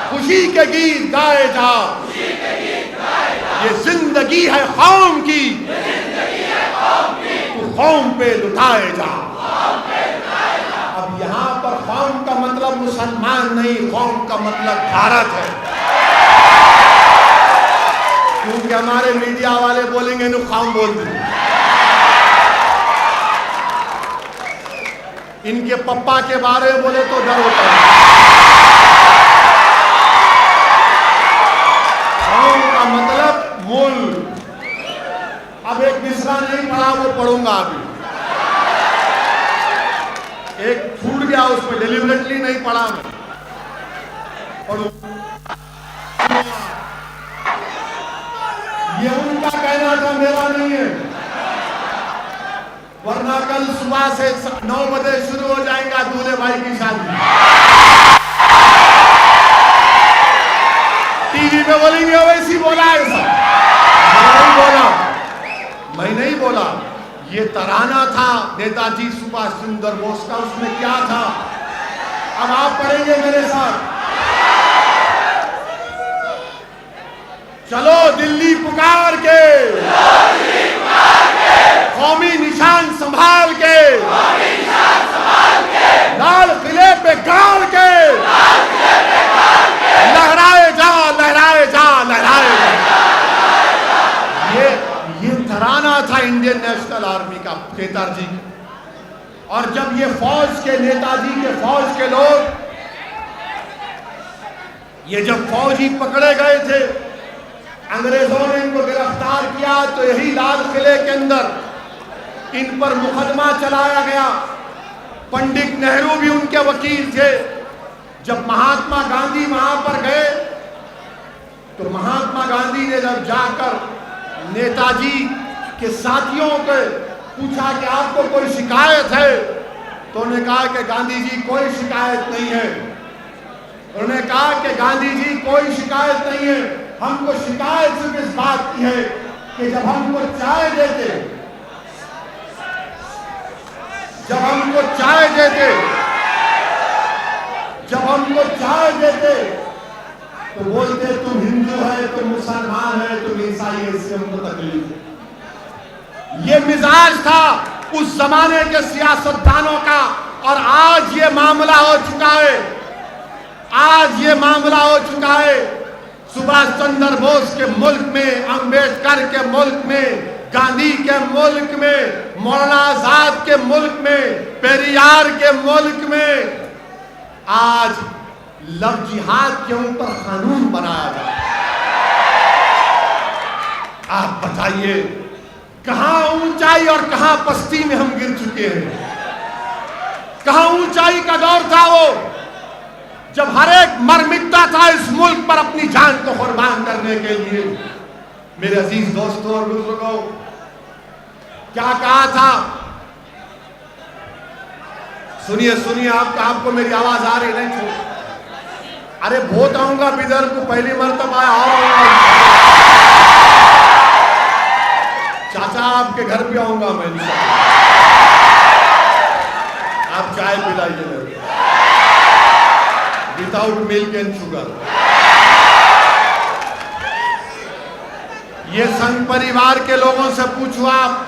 خوشی کے گیت گائے جا، یہ زندگی ہے قوم کی، تو قوم پہ لٹائے جا۔ اب یہاں پر قوم کا مطلب مسلمان نہیں، قوم کا مطلب بھارت ہے، کیونکہ ہمارے میڈیا والے بولیں گے انہوں قوم بول دیں، ان کے پپا کے بارے میں بولے تو ڈر ہوتا ہے۔ قوم کا مطلب ملک۔ اب ایک مصرع نہیں پڑھا، وہ پڑھوں گا ابھی، ایک چھوٹ گیا اس پہ، ڈیلیوریٹلی نہیں پڑھا میں، پڑھوں۔ یہ ان کا کہنا تھا، میرا نہیں ہے، ورنہ کل صبح سے 9 بجے شروع ہو جائیں گا دولہے بھائی کی شادی، ٹی وی پہ بولیں گے ویسی بولا ایسا، میں نہیں بولا، یہ ترانہ تھا نیتاجی سبھاش چندر بوس کا، اس میں کیا تھا؟ اب آپ پڑھیں گے میرے ساتھ، چلو دلی پکار کے، قومی نشان سنبھال کے، لال قلعے پہ گاڑ کے، لہرائے جا لہرائے جا لہرائے جا۔ یہ ترانہ تھا انڈین نیشنل آرمی کا، نیتاجی۔ اور جب یہ فوج کے، نیتاجی کے فوج کے لوگ، یہ جب فوجی پکڑے گئے تھے، انگریزوں نے ان کو گرفتار کیا، تو یہی لال قلعے کے اندر ان پر مقدمہ چلایا گیا۔ پنڈت نہرو بھی ان کے وکیل تھے۔ جب مہاتما گاندھی وہاں پر گئے تو مہاتما گاندھی نے جب جا کر نیتاجی کے ساتھیوں کو پوچھا کہ آپ کو کوئی شکایت ہے، تو انہوں نے کہا کہ گاندھی جی کوئی شکایت نہیں ہے۔ انہوں نے کہا کہ گاندھی جی کوئی شکایت نہیں ہے، ہم کو شکایت صرف اس بات کی ہے کہ جب ہم کو چائے دیتے، جب ہم کو چائے دیتے تو بولتے تم ہندو ہے، تم مسلمان ہے، تم عیسائی ہے، اس سے ہم کو تکلیف ہے۔ یہ مزاج تھا اس زمانے کے سیاستدانوں کا، اور آج یہ معاملہ ہو چکا ہے، آج یہ معاملہ ہو چکا ہے۔ سبھاش چندر بوس کے ملک میں، امبیڈکر کے ملک میں، گاندھی کے ملک میں، مولانا آزاد کے ملک میں، پیریار کے ملک میں آج لو جہاد کے اوپر قانون بنایا جا رہا ہے۔ آپ بتائیے کہاں اونچائی اور کہاں پستی میں ہم گر چکے ہیں؟ کہاں اونچائی کا دور تھا وہ، جب ہر ایک مر مٹتا تھا اس ملک پر اپنی جان کو قربان کرنے کے لیے۔ میرے عزیز دوستوں اور بزرگوں، کیا کہا تھا سنیے سنیے، آپ کو میری آواز آ رہی نہیں چھوڑ؟ ارے بہت آؤں گا بیدر کو، پہلی مرتبہ آؤں گا چاچا، آپ کے گھر بھی آؤں گا میں انشاءاللہ۔ آپ چائے پلائیے میرے وداؤٹ ملک اینڈ شوگر۔ یہ سنگ پریوار کے لوگوں سے پوچھو، آپ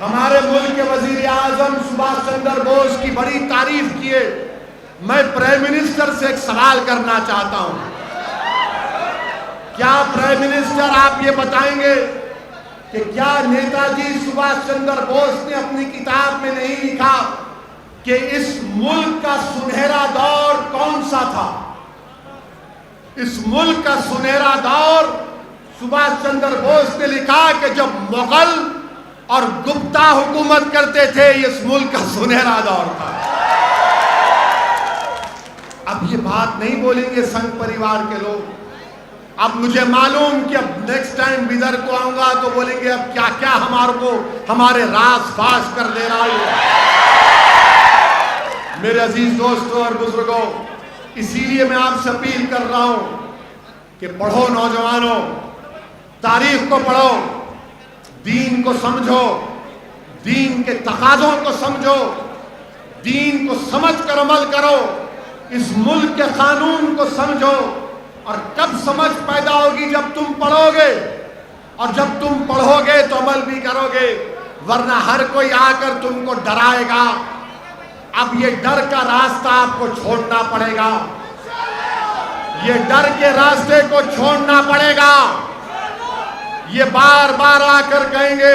ہمارے ملک کے وزیر اعظم سبھاش چندر بوس کی بڑی تعریف کیے۔ میں پرائم منسٹر سے ایک سوال کرنا چاہتا ہوں، کیا پرائم منسٹر آپ یہ بتائیں گے کہ کیا نیتا جی سبھاش چندر بوس نے اپنی کتاب میں نہیں لکھا کہ اس ملک کا سنہرا دور کون سا تھا؟ اس ملک کا سنہرا دور سبھاش چندر بوس نے لکھا کہ جب مغل اور گپتا حکومت کرتے تھے، یہ اس ملک کا سنہرا دور تھا۔ اب یہ بات نہیں بولیں گے سنگ پریوار کے لوگ۔ اب مجھے معلوم کہ اب نیکسٹ ٹائم بیدر کو آؤں گا تو بولیں گے اب کیا کیا ہمارے راز فاش کر دے رہا ہے۔ میرے عزیز دوستوں اور بزرگوں، اسی لیے میں آپ سے اپیل کر رہا ہوں کہ پڑھو نوجوانوں، تاریخ کو پڑھو، دین کو سمجھو، دین کے تقاضوں کو سمجھو، دین کو سمجھ کر عمل کرو، اس ملک کے قانون کو سمجھو۔ اور کب سمجھ پیدا ہوگی؟ جب تم پڑھو گے، اور جب تم پڑھو گے تو عمل بھی کرو گے، ورنہ ہر کوئی آ کر تم کو ڈرائے گا۔ اب یہ ڈر کا راستہ آپ کو چھوڑنا پڑے گا، یہ ڈر کے راستے کو چھوڑنا پڑے گا۔ یہ بار بار آ کر کہیں گے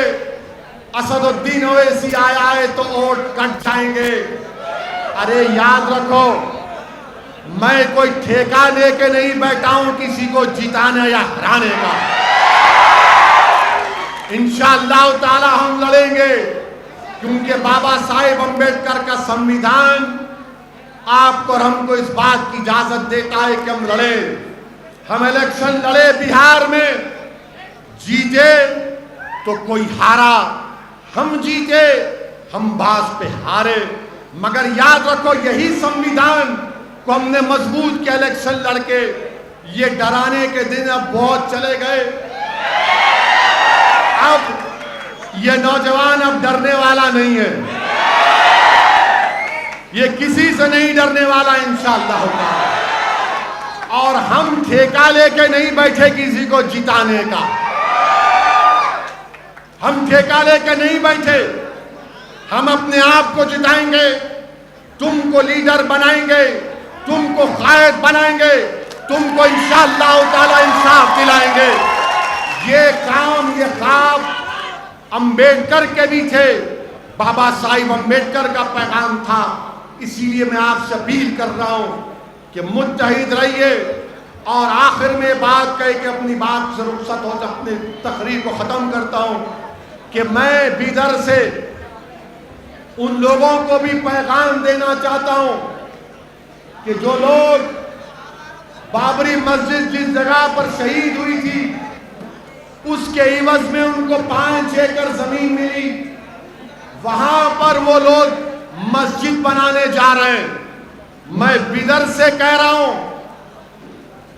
اسد الدین اویسی آیا ہے تو ووٹ کٹ جائیں گے۔ ارے یاد رکھو، میں کوئی ٹھیکہ لے کے نہیں بیٹھا ہوں کسی کو جتانے یا ہرانے کا۔ انشاءاللہ تعالی ہم لڑیں گے، کیونکہ بابا صاحب امبیڈکر کا سنویدھان آپ کو اور ہم کو اس بات کی اجازت دیتا ہے کہ ہم لڑیں۔ ہم الیکشن لڑے بہار میں، جیتے تو کوئی ہارا، ہم جیتے ہم باز پہ ہارے، مگر یاد رکھو یہی سنویدھان کو ہم نے مضبوط کیا الیکشن لڑ کے۔ یہ ڈرانے کے دن اب بہت چلے گئے، اب یہ نوجوان اب ڈرنے والا نہیں ہے، یہ کسی سے نہیں ڈرنے والا انشاءاللہ تعالی۔ اور ہم ٹھیکہ لے کے نہیں بیٹھے کسی کو جتانے کا، ہم ٹھیکہ لے کے نہیں بیٹھے، ہم اپنے آپ کو جتائیں گے، تم کو لیڈر بنائیں گے، تم کو قائد بنائیں گے، تم کو انشاءاللہ تعالی انصاف دلائیں گے۔ یہ کام، یہ خواب امبیڈکر کے بھی تھے، بابا صاحب امبیڈکر کا پیغام تھا۔ اسی لیے میں آپ سے اپیل کر رہا ہوں کہ متحد رہیے۔ اور آخر میں بات کہے کہ اپنی بات سے رخصت ہو، اپنی تقریر کو ختم کرتا ہوں کہ میں بیدر سے ان لوگوں کو بھی پیغام دینا چاہتا ہوں کہ جو لوگ بابری مسجد جس جگہ پر شہید ہوئی تھی، اس کے عوض میں ان کو 5 ایکڑ زمین ملی، وہاں پر وہ لوگ مسجد بنانے جا رہے ہیں۔ میں بیدر سے کہہ رہا ہوں،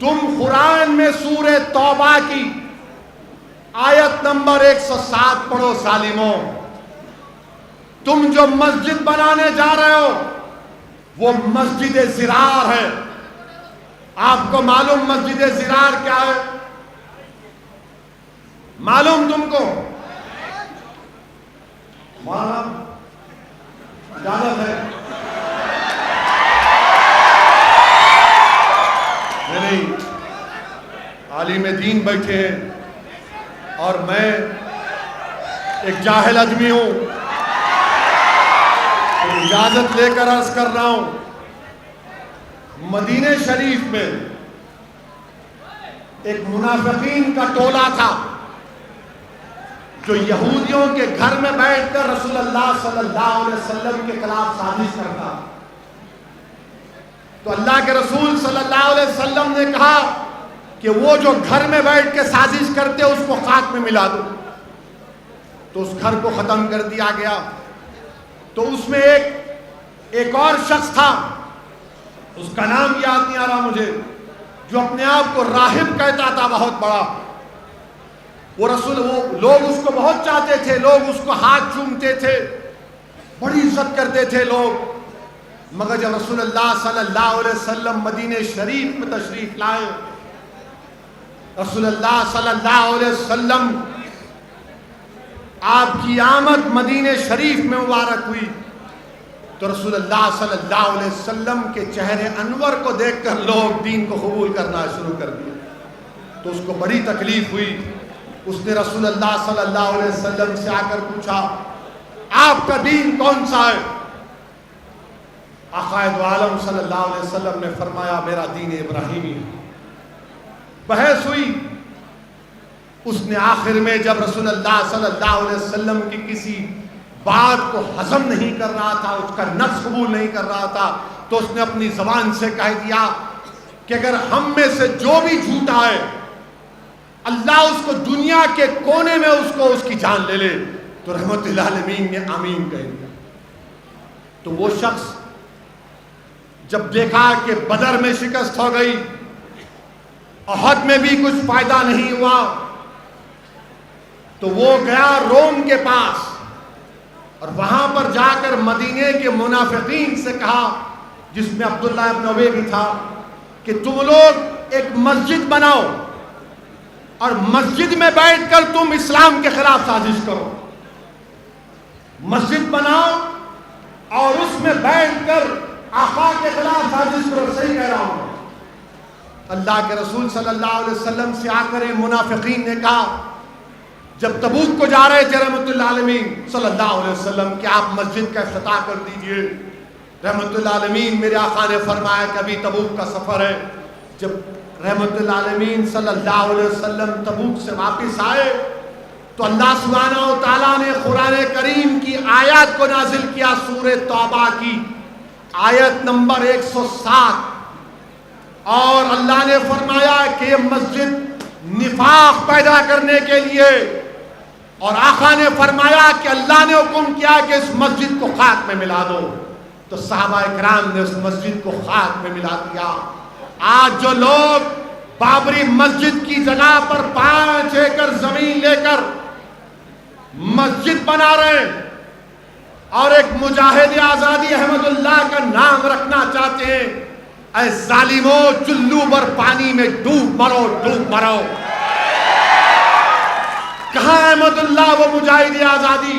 تم قرآن میں سورہ توبہ کی آیت نمبر 107 پڑھو ظالموں۔ تم جو مسجد بنانے جا رہے ہو وہ مسجد زرار ہے۔ آپ کو معلوم مسجد زرار کیا ہے؟ معلوم تم کو؟ اجازت ہے؟ نہیں، عالم دین بیٹھے ہیں اور میں ایک جاہل آدمی ہوں، تو اجازت لے کر عرض کر رہا ہوں۔ مدینہ شریف میں ایک منافقین کا ٹولہ تھا جو یہودیوں کے گھر میں بیٹھ کر رسول اللہ صلی اللہ علیہ وسلم کے خلاف سازش کرتا۔ تو اللہ کے رسول صلی اللہ علیہ وسلم نے کہا کہ وہ جو گھر میں بیٹھ کے سازش کرتے اس کو خاک میں ملا دو۔ تو اس گھر کو ختم کر دیا گیا۔ تو اس میں ایک ایک اور شخص تھا، اس کا نام یاد نہیں آ رہا مجھے، جو اپنے آپ کو راہب کہتا تھا، بہت بڑا. وہ لوگ اس کو بہت چاہتے تھے، لوگ اس کو ہاتھ چومتے تھے، بڑی عزت کرتے تھے لوگ. مگر جب رسول اللہ صلی اللہ علیہ وسلم مدینہ شریف میں تشریف لائے، رسول اللہ صلی اللہ علیہ وسلم آپ کی آمد مدینہ شریف میں مبارک ہوئی تو رسول اللہ صلی اللہ علیہ وسلم کے چہرے انور کو دیکھ کر لوگ دین کو قبول کرنا شروع کر دیا. تو اس کو بڑی تکلیف ہوئی. اس نے رسول اللہ صلی اللہ علیہ وسلم سے آ کر پوچھا، آپ کا دین کون سا ہے؟ آقا دو عالم صلی اللہ علیہ وسلم نے فرمایا، میرا دین ابراہیمی ہے. بحث ہوئی. اس نے آخر میں جب رسول اللہ صلی اللہ علیہ وسلم کی کسی بات کو ہضم نہیں کر رہا تھا، اس کا نفس قبول نہیں کر رہا تھا، تو اس نے اپنی زبان سے کہہ دیا کہ اگر ہم میں سے جو بھی جھوٹا ہے، اللہ اس کو دنیا کے کونے میں اس کی جان لے لے. تو رحمت اللہ عالمین نے آمین کہہ دیا. تو وہ شخص جب دیکھا کہ بدر میں شکست ہو گئی، احد میں بھی کچھ فائدہ نہیں ہوا، تو وہ گیا روم کے پاس اور وہاں پر جا کر مدینے کے منافقین سے کہا، جس میں عبداللہ ابن ابی بھی تھا، کہ تم لوگ ایک مسجد بناؤ اور مسجد میں بیٹھ کر تم اسلام کے خلاف سازش کرو. مسجد بناؤ اور اس میں بیٹھ کر آقا کے خلاف سازش کرو. صحیح کہہ رہا ہوں. اللہ کے رسول صلی اللہ علیہ وسلم سے آ کر منافقین نے کہا، جب تبوک کو جا رہے تھے رحمت اللہ عالمین صلی اللہ علیہ وسلم کہ آپ مسجد کا افتتاح کر دیجئے، رحمت اللہ عالمین میرے آقا نے فرمایا کہ ابھی تبوک کا سفر ہے. جب رحمت اللہ عالمین صلی اللہ علیہ وسلم تبوک سے واپس آئے تو اللہ سبحانہ و تعالیٰ نے قرآن کریم کی آیات کو نازل کیا، سورہ توبہ کی آیت نمبر 107، اور اللہ نے فرمایا کہ یہ مسجد نفاق پیدا کرنے کے لیے، اور آقا نے فرمایا کہ اللہ نے حکم کیا کہ اس مسجد کو خاک میں ملا دو. تو صحابہ کرام نے اس مسجد کو خاک میں ملا دیا. آج جو لوگ بابری مسجد کی جگہ پر 5 ایکڑ زمین لے کر مسجد بنا رہے ہیں اور ایک مجاہد آزادی احمد اللہ کا نام رکھنا چاہتے ہیں، اے ظالموں، چلو بر پانی میں ڈوب مرو، ڈوب مرو. کہاں احمد اللہ وہ مجاہد آزادی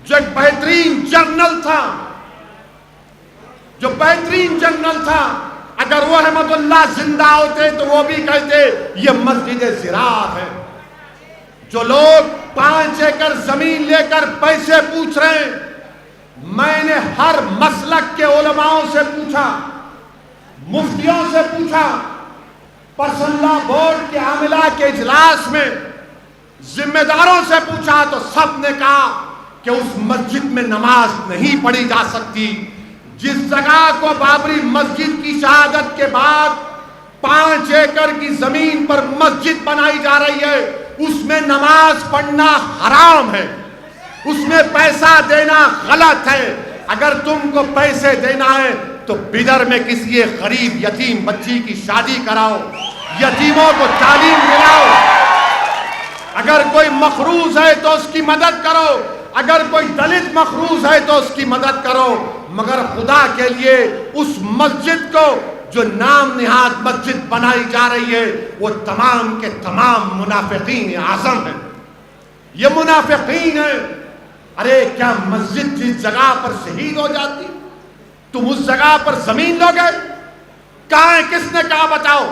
جو ایک بہترین جنرل تھا، جو بہترین جنرل تھا؟ اگر وہ احمد اللہ زندہ ہوتے تو وہ بھی کہتے یہ مسجد زراعت ہے. جو لوگ 5 ایکڑ زمین لے کر پیسے پوچھ رہے ہیں، میں نے ہر مسلک کے علماءوں سے پوچھا، مفتیوں سے پوچھا، پرسنل بورڈ کے عاملہ کے اجلاس میں ذمہ داروں سے پوچھا، تو سب نے کہا کہ اس مسجد میں نماز نہیں پڑھی جا سکتی. جس جگہ کو بابری مسجد کی شہادت کے بعد 5 ایکڑ کی زمین پر مسجد بنائی جا رہی ہے، اس میں نماز پڑھنا حرام ہے، اس میں پیسہ دینا غلط ہے. اگر تم کو پیسے دینا ہے تو بدر میں کسی غریب یتیم بچی کی شادی کراؤ، یتیموں کو تعلیم دلاؤ. اگر کوئی مقروض ہے تو اس کی مدد کرو، اگر کوئی دلت مقروض ہے تو اس کی مدد کرو. مگر خدا کے لیے اس مسجد کو جو نام نہاد مسجد بنائی جا رہی ہے وہ تمام کے تمام منافقین اعظم ہیں. یہ منافقین ہیں. ارے کیا مسجد جس جگہ پر شہید ہو جاتی تم اس جگہ پر زمین لو گے؟ کہاں ہے؟ کس نے کہا؟ بتاؤ.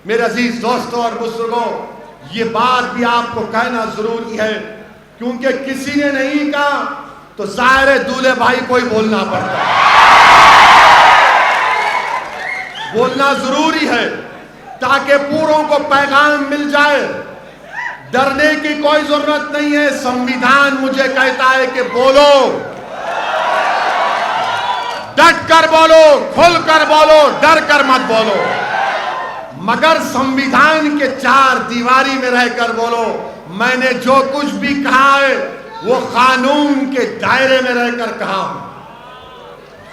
میرے عزیز دوستوں اور بزرگوں، یہ بات بھی آپ کو کہنا ضروری ہے، کیونکہ کسی نے نہیں کہا تو ظاہر ہے دولہے بھائی کو ہی بولنا پڑتا ہے. بولنا ضروری ہے تاکہ پوروں کو پیغام مل جائے. ڈرنے کی کوئی ضرورت نہیں ہے. سنویدھان مجھے کہتا ہے کہ بولو، ڈٹ کر بولو، کھل کر بولو، ڈر کر مت بولو. مگر سنویدھان کے 4 دیواری میں رہ کر بولو. میں نے جو کچھ بھی کہا ہے وہ قانون کے دائرے میں رہ کر کہا ہوں.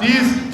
30